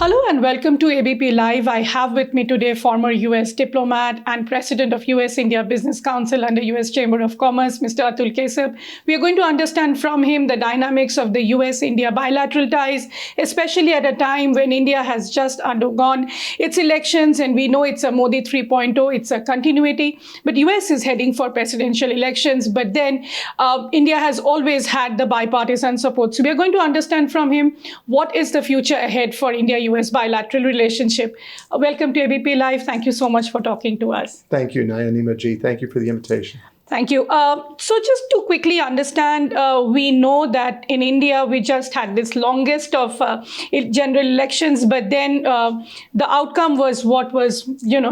Hello and welcome to ABP Live. I have with me today former US Diplomat and President of US-India Business Council under US Chamber of Commerce, Mr. Atul Keshap. We are going to understand from him the dynamics of the US-India bilateral ties, especially at a time when India has just undergone its elections, and we know it's a Modi 3.0, it's a continuity, but US is heading for presidential elections, but then India has always had the bipartisan support. So we are going to understand from him what is the future ahead for India-US bilateral relationship. Welcome to ABP Live. Thank you so much for talking to us. Thank you, Nayanima ji. Thank you for the invitation. Thank you. So just to quickly understand, we know that in India, we just had this longest of general elections, but then the outcome was what was,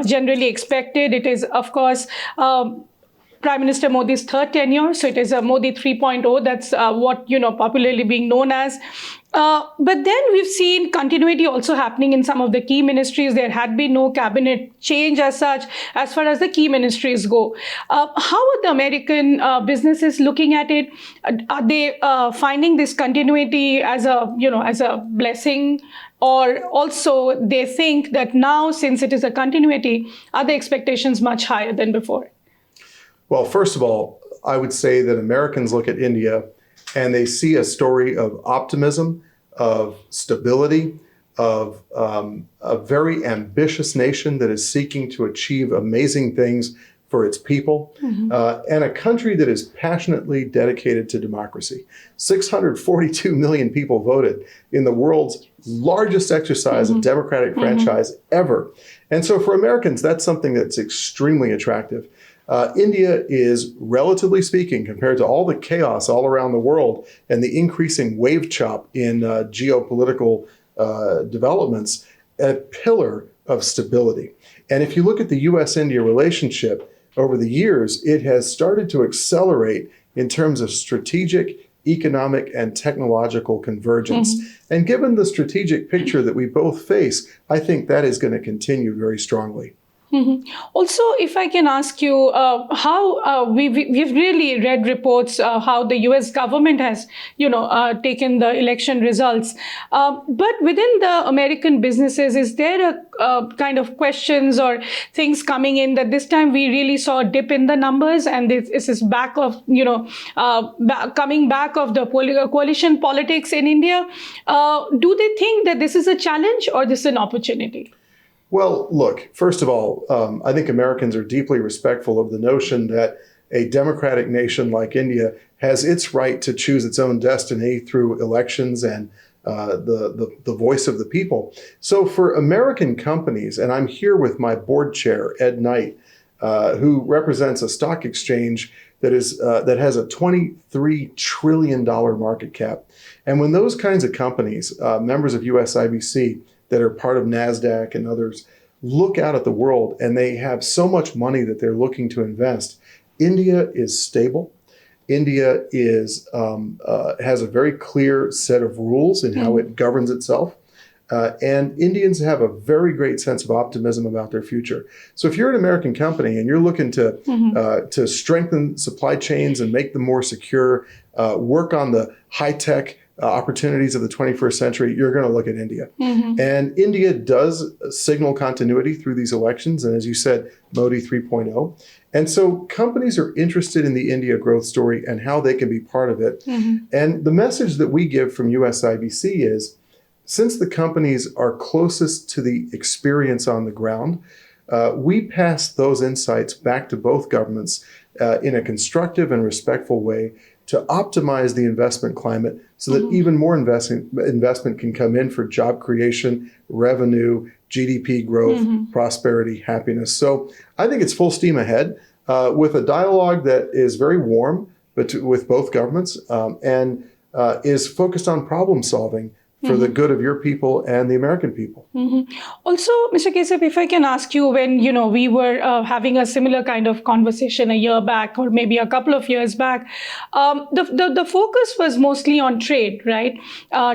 generally expected. It is, of course, Prime Minister Modi's third tenure. So it is a Modi 3.0. That's what, popularly being known as. But then we've seen continuity also happening in some of the key ministries. There had been no cabinet change as such, as far as the key ministries go. How are the American businesses looking at it? Are they finding this continuity as a blessing? Or also they think that now, since it is a continuity, are the expectations much higher than before? Well, first of all, I would say that Americans look at India and they see a story of optimism, of stability, of a very ambitious nation that is seeking to achieve amazing things for its people, and a country that is passionately dedicated to democracy. 642 million people voted in the world's largest exercise of democratic franchise ever. And so for Americans, that's something that's extremely attractive. India is, relatively speaking, compared to all the chaos all around the world and the increasing wave chop in geopolitical developments, a pillar of stability. And if you look at the US-India relationship over the years, it has started to accelerate in terms of strategic, economic, and technological convergence. And given the strategic picture that we both face, I think that is going to continue very strongly. Also, if I can ask you, how we've really read reports how the U.S. government has, taken the election results. But within the American businesses, is there a kind of questions or things coming in that this time we really saw a dip in the numbers, and this is back of, coming back of the coalition politics in India? Do they think that this is a challenge or this is an opportunity? Well, look, first of all, I think Americans are deeply respectful of the notion that a democratic nation like India has its right to choose its own destiny through elections and the voice of the people. So for American companies, and I'm here with my board chair, Ed Knight, who represents a stock exchange that has a $23 trillion market cap. And when those kinds of companies, members of USIBC, that are part of NASDAQ and others, look out at the world and they have so much money that they're looking to invest. India is stable. India is has a very clear set of rules in how it governs itself. And Indians have a very great sense of optimism about their future. So if you're an American company and you're looking to strengthen supply chains and make them more secure, work on the high-tech opportunities of the 21st century, you're going to look at India. And India does signal continuity through these elections. And as you said, Modi 3.0. And so companies are interested in the India growth story and how they can be part of it. And the message that we give from USIBC is, since the companies are closest to the experience on the ground, we pass those insights back to both governments in a constructive and respectful way to optimize the investment climate so that even more investment can come in for job creation, revenue, GDP growth, prosperity, happiness. So I think it's full steam ahead with a dialogue that is very warm with both governments and is focused on problem solving for the good of your people and the American people. Also, Mr. Keshap, if I can ask you, when we were having a similar kind of conversation a year back, or maybe a couple of years back, the focus was mostly on trade, right?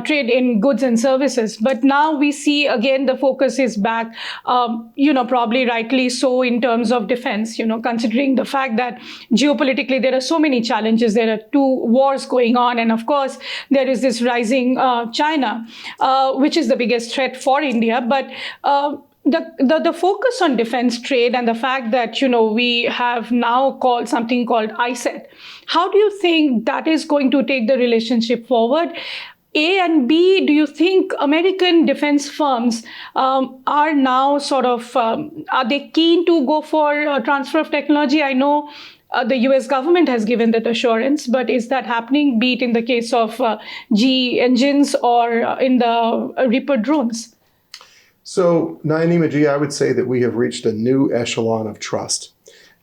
Trade in goods and services. But now we see again the focus is back, probably rightly so, in terms of defense. Considering the fact that geopolitically there are so many challenges, there are two wars going on, and of course there is this rising China. China, which is the biggest threat for India. But the focus on defense trade and the fact that, we have now called something called ISET, how do you think that is going to take the relationship forward? A, and B, do you think American defense firms are now sort of, are they keen to go for transfer of technology? I know the US government has given that assurance, but is that happening, be it in the case of GE engines or in the Reaper drones? So, Nayanima, I would say that we have reached a new echelon of trust.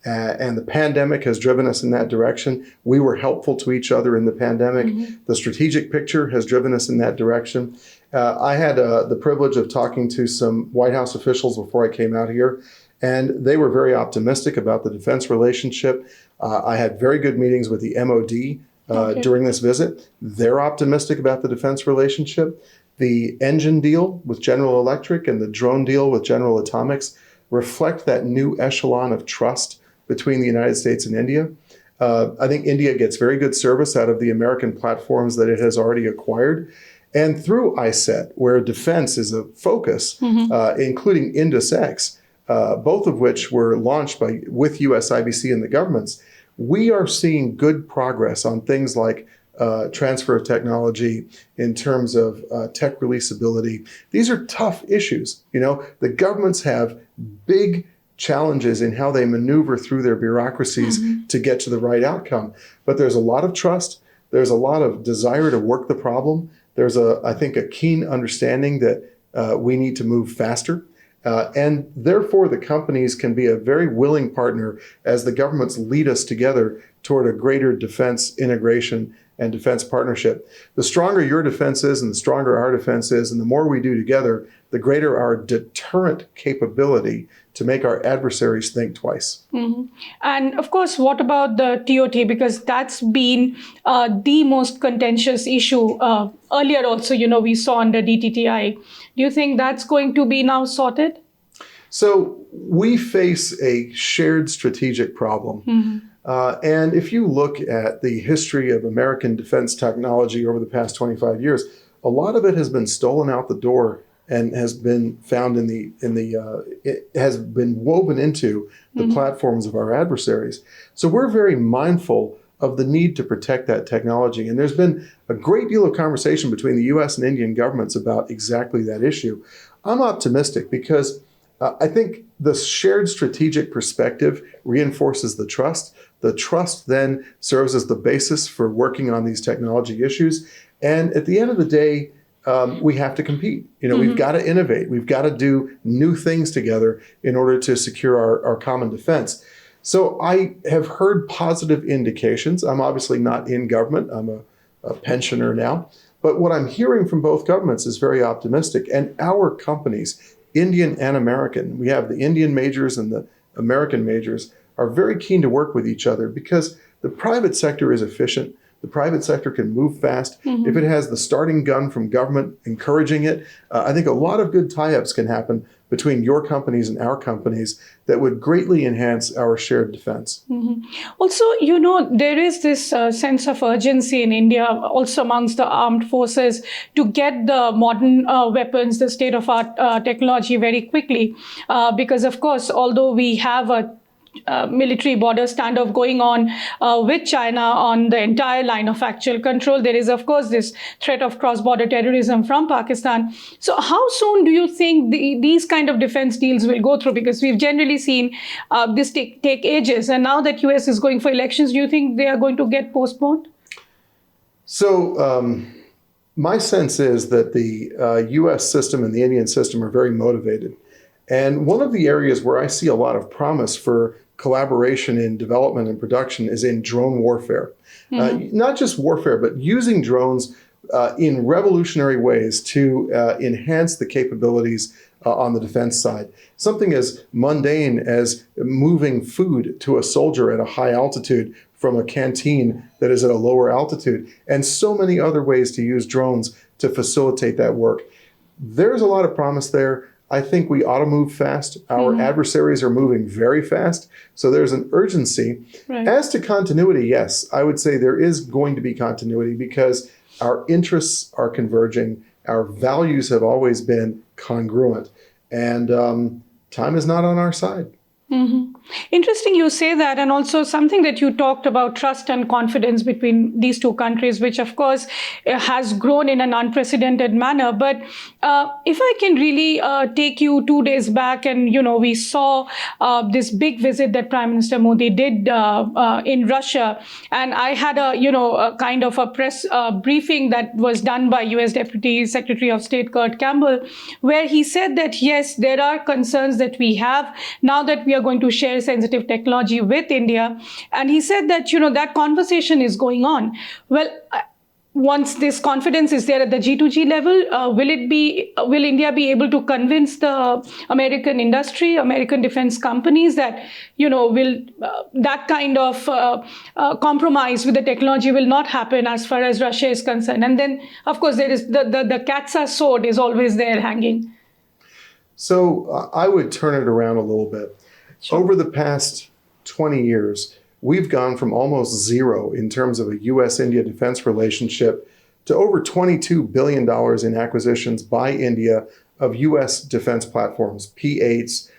And the pandemic has driven us in that direction. We were helpful to each other in the pandemic. The strategic picture has driven us in that direction. I had the privilege of talking to some White House officials before I came out here, and they were very optimistic about the defense relationship. I had very good meetings with the MOD during this visit. They're optimistic about the defense relationship. The engine deal with General Electric and the drone deal with General Atomics reflect that new echelon of trust between the United States and India. I think India gets very good service out of the American platforms that it has already acquired. And through ISET, where defense is a focus, including INDUS-X, both of which were launched with USIBC and the governments, we are seeing good progress on things like transfer of technology in terms of tech releasability. These are tough issues. The governments have big challenges in how they maneuver through their bureaucracies to get to the right outcome. But there's a lot of trust. There's a lot of desire to work the problem. There's I think, a keen understanding that we need to move faster. And therefore, the companies can be a very willing partner as the governments lead us together toward a greater defense integration and defense partnership. The stronger your defense is and the stronger our defense is, and the more we do together, the greater our deterrent capability to make our adversaries think twice. And of course, what about the TOT? Because that's been the most contentious issue. Earlier also, we saw under DTTI. Do you think that's going to be now sorted? So we face a shared strategic problem. And if you look at the history of American defense technology over the past 25 years, a lot of it has been stolen out the door and has been found it has been woven into the platforms of our adversaries. So we're very mindful of the need to protect that technology. And there's been a great deal of conversation between the US and Indian governments about exactly that issue. I'm optimistic because I think the shared strategic perspective reinforces the trust. The trust then serves as the basis for working on these technology issues. And at the end of the day, we have to compete. We've got to innovate. We've got to do new things together in order to secure our common defense. So I have heard positive indications. I'm obviously not in government. I'm a pensioner now. But what I'm hearing from both governments is very optimistic. And our companies, Indian and American, we have the Indian majors and the American majors, are very keen to work with each other because the private sector is efficient. The private sector can move fast. If it has the starting gun from government encouraging it, I think a lot of good tie-ups can happen between your companies and our companies that would greatly enhance our shared defense. Also, there is this sense of urgency in India, also amongst the armed forces, to get the modern weapons, the state-of-art technology very quickly. Because, of course, although we have a military border standoff going on with China on the entire line of actual control, there is, of course, this threat of cross-border terrorism from Pakistan. So how soon do you think these kind of defense deals will go through? Because we've generally seen this take ages. And now that US is going for elections, do you think they are going to get postponed? So my sense is that the US system and the Indian system are very motivated. And one of the areas where I see a lot of promise for collaboration in development and production is in drone warfare. Not just warfare, but using drones in revolutionary ways to enhance the capabilities on the defense side. Something as mundane as moving food to a soldier at a high altitude from a canteen that is at a lower altitude, and so many other ways to use drones to facilitate that work. There's a lot of promise there. I think we ought to move fast. Our adversaries are moving very fast. So there's an urgency. Right. As to continuity, yes, I would say there is going to be continuity because our interests are converging. Our values have always been congruent, and time is not on our side. Mm-hmm. Interesting you say that, and also something that you talked about, trust and confidence between these two countries, which of course has grown in an unprecedented manner. But if I can really take you 2 days back, and we saw this big visit that Prime Minister Modi did in Russia, and I had a kind of a press briefing that was done by US Deputy Secretary of State Kurt Campbell, where he said that yes, there are concerns that we have now that we are going to share sensitive technology with India. And he said that, that conversation is going on. Well, once this confidence is there at the G2G level, will India be able to convince the American industry, American defense companies that, will that kind of compromise with the technology will not happen as far as Russia is concerned? And then, of course, there is the cat's sword is always there hanging. So I would turn it around a little bit. Sure. Over the past 20 years, we've gone from almost zero in terms of a US-India defense relationship to over $22 billion in acquisitions by India of US defense platforms, P-8s,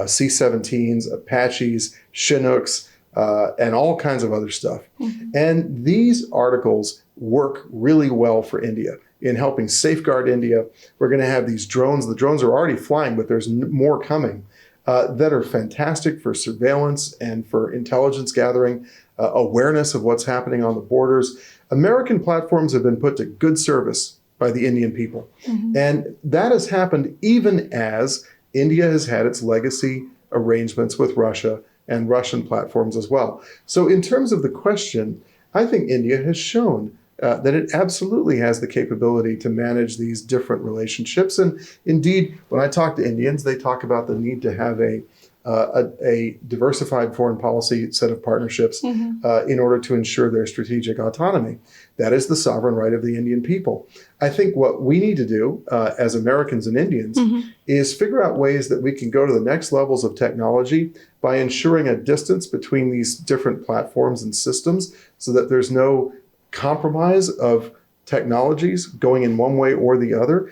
C-17s, Apaches, Chinooks, and all kinds of other stuff. Mm-hmm. And these articles work really well for India in helping safeguard India. We're going to have these drones. The drones are already flying, but there's more coming. That are fantastic for surveillance and for intelligence gathering, awareness of what's happening on the borders. American platforms have been put to good service by the Indian people. Mm-hmm. And that has happened even as India has had its legacy arrangements with Russia and Russian platforms as well. So in terms of the question, I think India has shown that it absolutely has the capability to manage these different relationships. And indeed, when I talk to Indians, they talk about the need to have a diversified foreign policy set of partnerships mm-hmm. In order to ensure their strategic autonomy. That is the sovereign right of the Indian people. I think what we need to do as Americans and Indians mm-hmm. is figure out ways that we can go to the next levels of technology by ensuring a distance between these different platforms and systems so that there's no compromise of technologies going in one way or the other.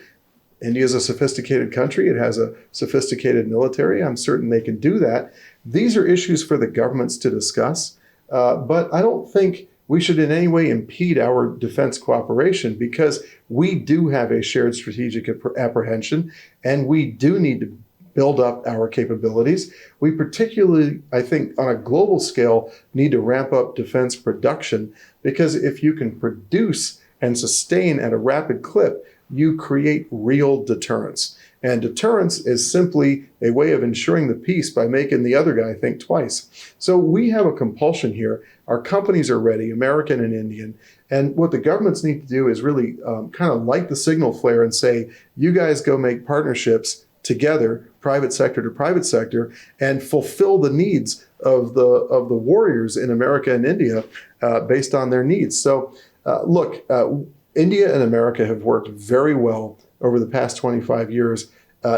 India is a sophisticated country. It has a sophisticated military. I'm certain they can do that. These are issues for the governments to discuss, but I don't think we should in any way impede our defense cooperation because we do have a shared strategic apprehension and we do need to build up our capabilities. We particularly, I think, on a global scale, need to ramp up defense production because if you can produce and sustain at a rapid clip, you create real deterrence. And deterrence is simply a way of ensuring the peace by making the other guy think twice. So we have a compulsion here. Our companies are ready, American and Indian. And what the governments need to do is really kind of light the signal flare and say, you guys go make partnerships together, private sector to private sector, and fulfill the needs of the warriors in America and India based on their needs. So look, India and America have worked very well over the past 25 years,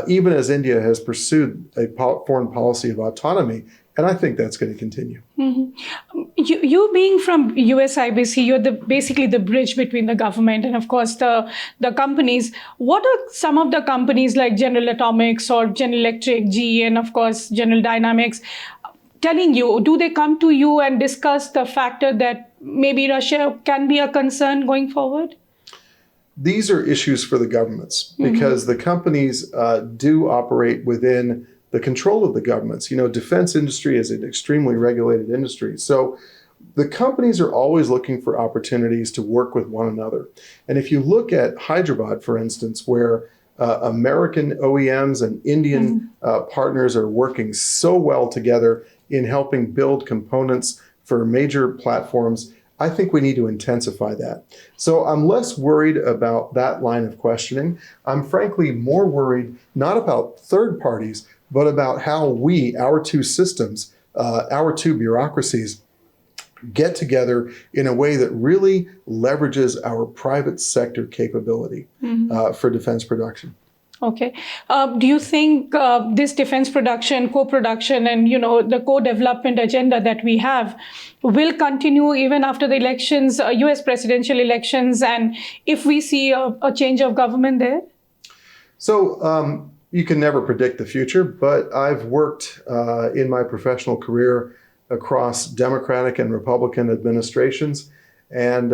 even as India has pursued a foreign policy of autonomy. And I think that's going to continue. Mm-hmm. You being from USIBC, you're basically the bridge between the government and, of course, the companies. What are some of the companies like General Atomics or General Electric, GE, and, of course, General Dynamics telling you? Do they come to you and discuss the factor that maybe Russia can be a concern going forward? These are issues for the governments because mm-hmm. the companies do operate within the control of the governments. You know, defense industry is an extremely regulated industry. So the companies are always looking for opportunities to work with one another. And if you look at Hyderabad, for instance, where American OEMs and Indian mm-hmm. Partners are working so well together in helping build components for major platforms, I think we need to intensify that. So I'm less worried about that line of questioning. I'm frankly more worried not about third parties, but about how we, our two systems, our two bureaucracies, get together in a way that really leverages our private sector capability mm-hmm. For defense production. Okay. Do you think this defense production, co-production, and the co-development agenda that we have will continue even after the elections, U.S. presidential elections, and if we see a change of government there? So you can never predict the future, but I've worked in my professional career across Democratic and Republican administrations and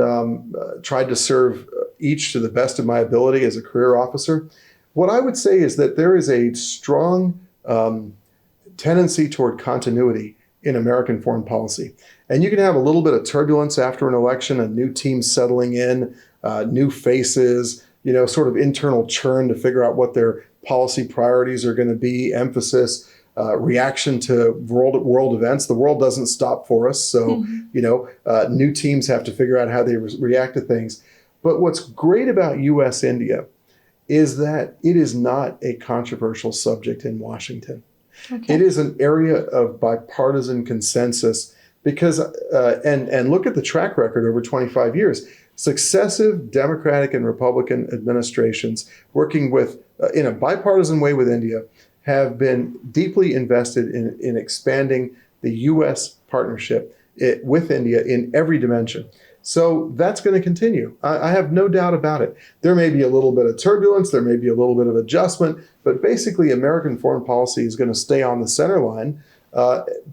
tried to serve each to the best of my ability as a career officer. What I would say is that there is a strong tendency toward continuity in American foreign policy. And you can have a little bit of turbulence after an election, a new team settling in, new faces, sort of internal churn to figure out what their policy priorities are going to be, emphasis, reaction to world events. The world doesn't stop for us. So, new teams have to figure out how they react to things. But what's great about U.S.-India is that it is not a controversial subject in Washington. Okay. It is an area of bipartisan consensus because, and look at the track record over 25 years, successive Democratic and Republican administrations working with, in a bipartisan way with India, have been deeply invested in expanding the U.S. partnership with India in every dimension. So that's going to continue. I have no doubt about it. There may be a little bit of turbulence, there may be a little bit of adjustment, but basically American foreign policy is going to stay on the center line,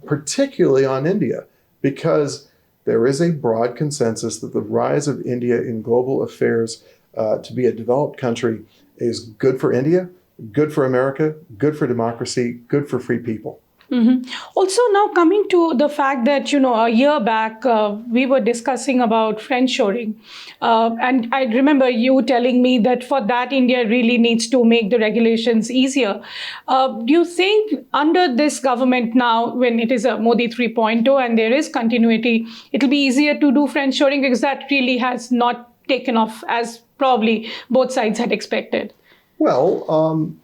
particularly on India, because there is a broad consensus that the rise of India in global affairs to be a developed country is good for India, good for America, good for democracy, good for free people. Mm-hmm. Also, now coming to the fact that, a year back, we were discussing about friendshoring. And I remember you telling me that for that, India really needs to make the regulations easier. Do you think under this government now, when it is a Modi 3.0 and there is continuity, it'll be easier to do friendshoring because that really has not taken off as probably both sides had expected? Well,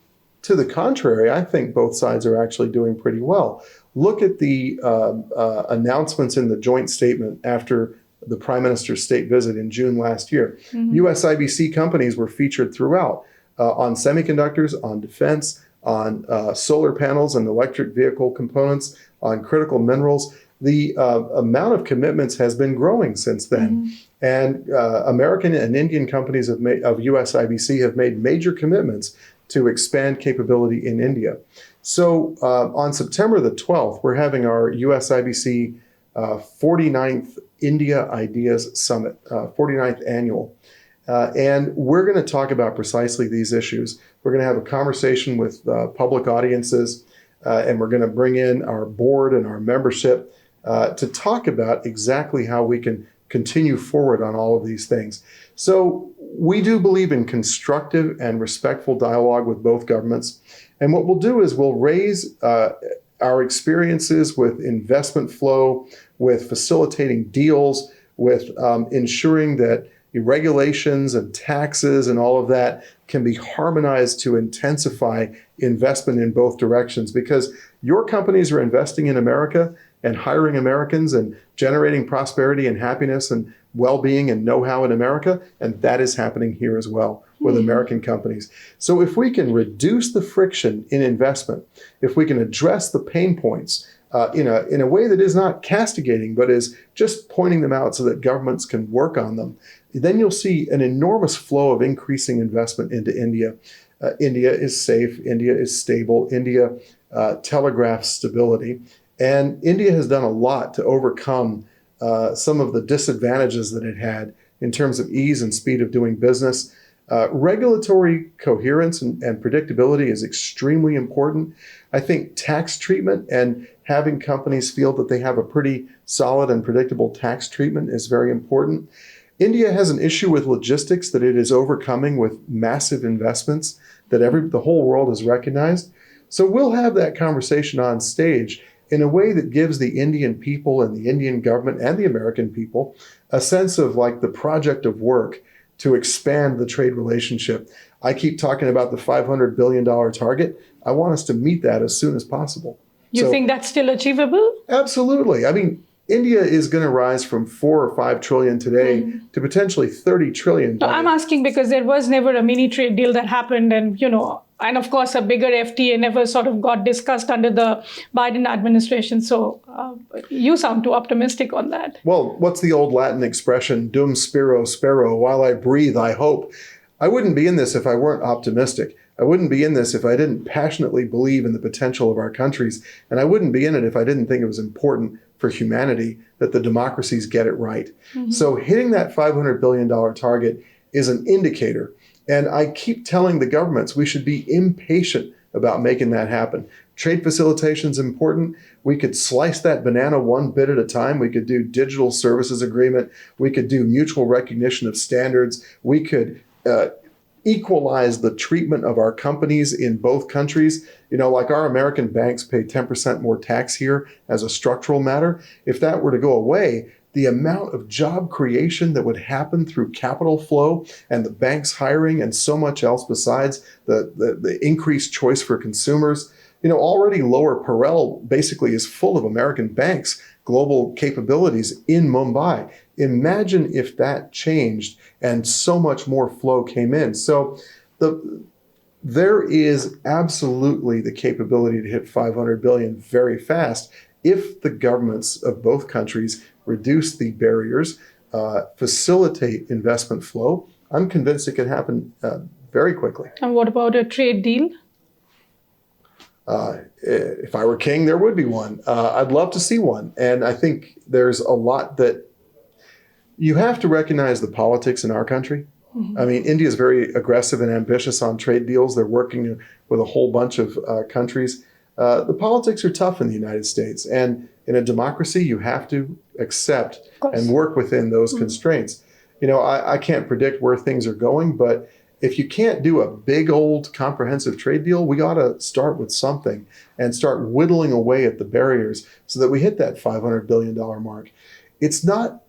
to the contrary, I think both sides are actually doing pretty well. Look at the announcements in the joint statement after the Prime Minister's state visit in June last year. Mm-hmm. USIBC companies were featured throughout on semiconductors, on defense, on solar panels and electric vehicle components, on critical minerals. The amount of commitments has been growing since then. Mm-hmm. And American and Indian companies of USIBC have made major commitments to expand capability in India. So on September the 12th, we're having our USIBC 49th India Ideas Summit, 49th annual. And we're going to talk about precisely these issues. We're going to have a conversation with public audiences, and we're going to bring in our board and our membership to talk about exactly how we can continue forward on all of these things. So we do believe in constructive and respectful dialogue with both governments. And what we'll do is we'll raise our experiences with investment flow, with facilitating deals, with ensuring that regulations and taxes and all of that can be harmonized to intensify investment in both directions. Because your companies are investing in America and hiring Americans and generating prosperity and happiness and well-being and know-how in America, and that is happening here as well with American companies. So if we can reduce the friction in investment, if we can address the pain points in a way that is not castigating, but is just pointing them out so that governments can work on them, then you'll see an enormous flow of increasing investment into India. India is safe, India is stable, India telegraphs stability. And India has done a lot to overcome some of the disadvantages that it had in terms of ease and speed of doing business. Regulatory coherence and predictability is extremely important. I think tax treatment and having companies feel that they have a pretty solid and predictable tax treatment is very important. India has an issue with logistics that it is overcoming with massive investments that the whole world has recognized. So we'll have that conversation on stage in a way that gives the Indian people and the Indian government and the American people a sense of like the project of work to expand the trade relationship. I keep talking about the $500 billion target. I want us to meet that as soon as possible. You think that's still achievable? Absolutely. I mean, India is going to rise from 4 or 5 trillion today to potentially 30 trillion. So I'm asking because there was never a mini trade deal that happened, and And of course, a bigger FTA never sort of got discussed under the Biden administration. So you sound too optimistic on that. Well, what's the old Latin expression, dum spiro spero, while I breathe, I hope. I wouldn't be in this if I weren't optimistic. I wouldn't be in this if I didn't passionately believe in the potential of our countries. And I wouldn't be in it if I didn't think it was important for humanity that the democracies get it right. So hitting that $500 billion target is an indicator. And I keep telling the governments we should be impatient about making that happen. Trade facilitation is important. We could slice that banana one bit at a time. We could do digital services agreement. We could do mutual recognition of standards. We could equalize the treatment of our companies in both countries. You know, like our American banks pay 10% more tax here as a structural matter. If that were to go away, the amount of job creation that would happen through capital flow and the banks hiring and so much else besides the increased choice for consumers. You know, already Lower Parel basically is full of American banks, global capabilities in Mumbai. Imagine if that changed and so much more flow came in. So there is absolutely the capability to hit 500 billion very fast if the governments of both countries reduce the barriers, facilitate investment flow. I'm convinced it can happen very quickly. And what about a trade deal? If I were king, there would be one. I'd love to see one. And I think there's a lot that you have to recognize the politics in our country. I mean, India is very aggressive and ambitious on trade deals. They're working with a whole bunch of countries. The politics are tough in the United States. And in a democracy, you have to accept and work within those constraints. You know, I can't predict where things are going, but if you can't do a big old comprehensive trade deal, we ought to start with something and start whittling away at the barriers so that we hit that $500 billion mark. It's not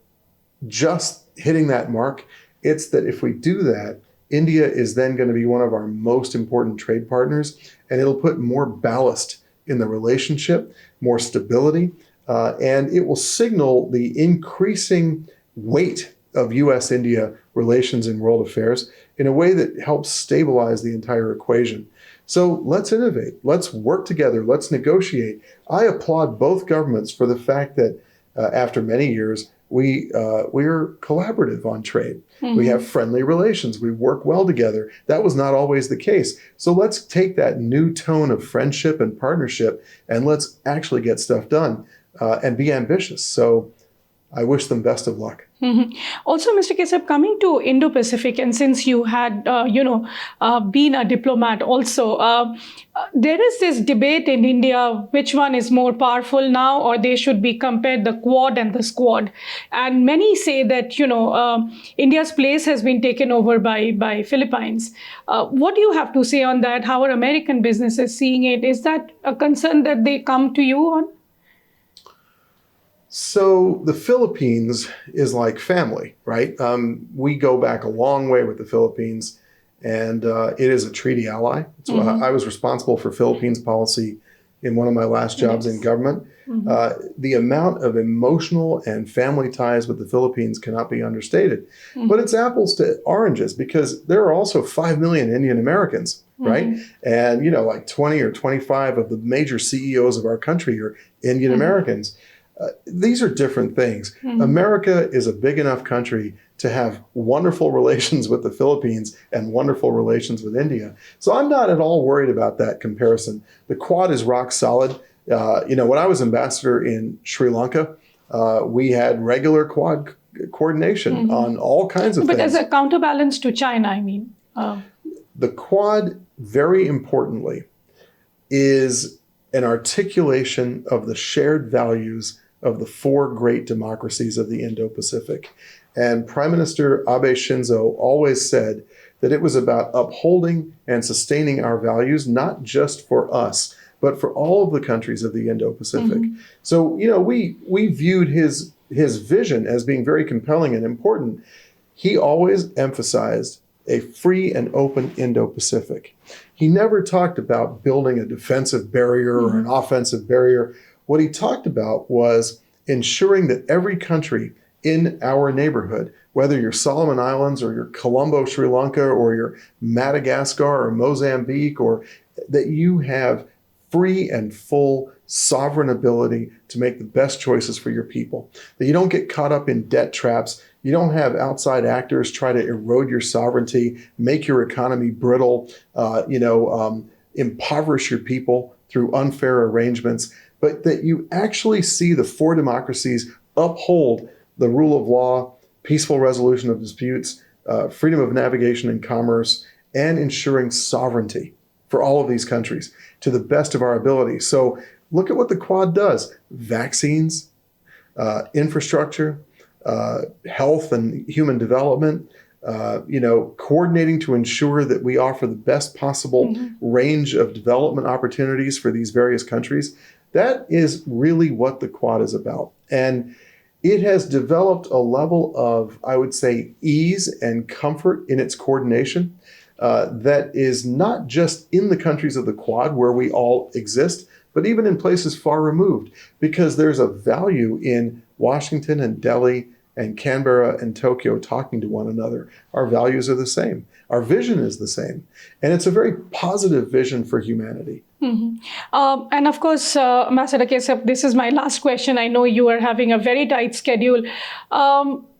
just hitting that mark. It's that if we do that, India is then going to be one of our most important trade partners, and it'll put more ballast in the relationship, more stability, and it will signal the increasing weight of U.S.-India relations in world affairs in a way that helps stabilize the entire equation. So let's innovate. Let's work together. Let's negotiate. I applaud both governments for the fact that after many years, we're collaborative on trade. We have friendly relations. We work well together. That was not always the case. So let's take that new tone of friendship and partnership and let's actually get stuff done and be ambitious. So I wish them best of luck. Also, Mr. Keshap, coming to Indo-Pacific, and since you had, been a diplomat also, there is this debate in India, which one is more powerful now, or they should be compared, the Quad and the Squad. And many say that, India's place has been taken over by Philippines. What do you have to say on that? How are American businesses seeing it? Is that a concern that they come to you on? So the Philippines is like family, right? We go back a long way with the Philippines, and it is a treaty ally. So I was responsible for Philippines policy in one of my last jobs in government. The amount of emotional and family ties with the Philippines cannot be understated. But it's apples to oranges because there are also 5 million Indian Americans, right? And, like 20 or 25 of the major CEOs of our country are Indian Americans. These are different things. America is a big enough country to have wonderful relations with the Philippines and wonderful relations with India. So I'm not at all worried about that comparison. The Quad is rock solid. When I was ambassador in Sri Lanka, we had regular Quad coordination on all kinds of things. But as a counterbalance to China, I mean. The Quad, very importantly, is an articulation of the shared values of the 4 great democracies of the Indo-Pacific. And Prime Minister Abe Shinzo always said that it was about upholding and sustaining our values, not just for us, but for all of the countries of the Indo-Pacific. So, we viewed his vision as being very compelling and important. He always emphasized a free and open Indo-Pacific. He never talked about building a defensive barrier or an offensive barrier. What he talked about was ensuring that every country in our neighborhood, whether you're Solomon Islands or you're Colombo, Sri Lanka, or you're Madagascar or Mozambique, or that you have free and full sovereign ability to make the best choices for your people, that you don't get caught up in debt traps. You don't have outside actors try to erode your sovereignty, make your economy brittle, impoverish your people through unfair arrangements, but that you actually see the four democracies uphold the rule of law, peaceful resolution of disputes, freedom of navigation and commerce, and ensuring sovereignty for all of these countries to the best of our ability. So look at what the Quad does. Vaccines, infrastructure, health and human development, coordinating to ensure that we offer the best possible range of development opportunities for these various countries. That is really what the Quad is about. And it has developed a level of, I would say, ease and comfort in its coordination that is not just in the countries of the Quad where we all exist, but even in places far removed, because there's a value in Washington and Delhi and Canberra and Tokyo talking to one another. Our values are the same. Our vision is the same. And it's a very positive vision for humanity. And of course, Ambassador Keshap, this is my last question. I know you are having a very tight schedule.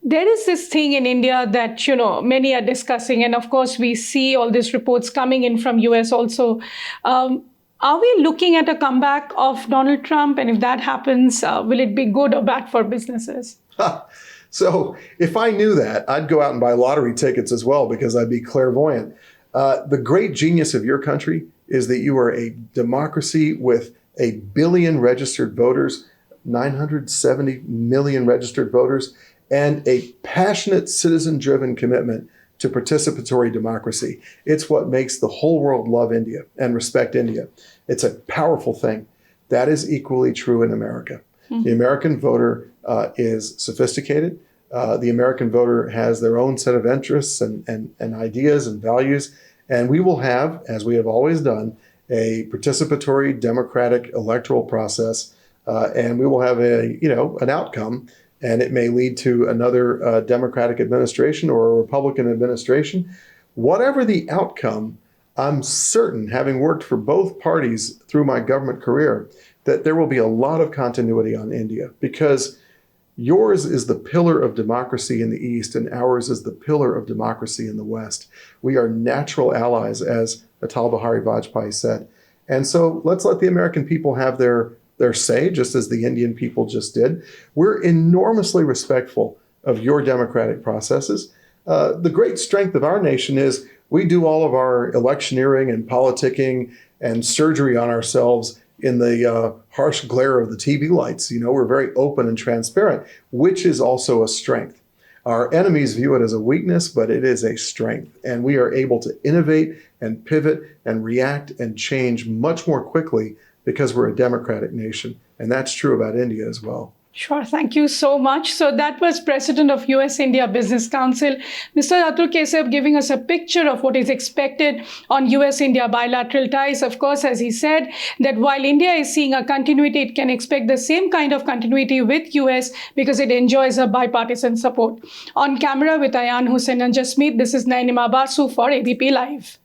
There is this thing in India that, many are discussing. And of course, we see all these reports coming in from US also. Are we looking at a comeback of Donald Trump? And if that happens, will it be good or bad for businesses? So if I knew that, I'd go out and buy lottery tickets as well, because I'd be clairvoyant. The great genius of your country is that you are a democracy with 1 billion registered voters, 970 million registered voters, and a passionate citizen-driven commitment to participatory democracy. It's what makes the whole world love India and respect India. It's a powerful thing. That is equally true in America. The American voter is sophisticated. The American voter has their own set of interests and ideas and values. And we will have, as we have always done, a participatory democratic electoral process. And we will have an outcome. And it may lead to another Democratic administration or a Republican administration. Whatever the outcome, I'm certain, having worked for both parties through my government career, that there will be a lot of continuity on India, because yours is the pillar of democracy in the East and ours is the pillar of democracy in the West. We are natural allies, as Atal Bihari Vajpayee said. And so let's let the American people have their say, just as the Indian people just did. We're enormously respectful of your democratic processes. The great strength of our nation is we do all of our electioneering and politicking and surgery on ourselves in the harsh glare of the TV lights. We're very open and transparent, which is also a strength. Our enemies view it as a weakness, but it is a strength. And we are able to innovate and pivot and react and change much more quickly because we're a democratic nation. And that's true about India as well. Sure. Thank you so much. So that was President of US-India Business Council, Mr. Atul Keshap, giving us a picture of what is expected on US-India bilateral ties. Of course, as he said, that while India is seeing a continuity, it can expect the same kind of continuity with US because it enjoys a bipartisan support. On camera with Ayan Hussain and Jasmeet, this is Nayanima Basu for ABP Live.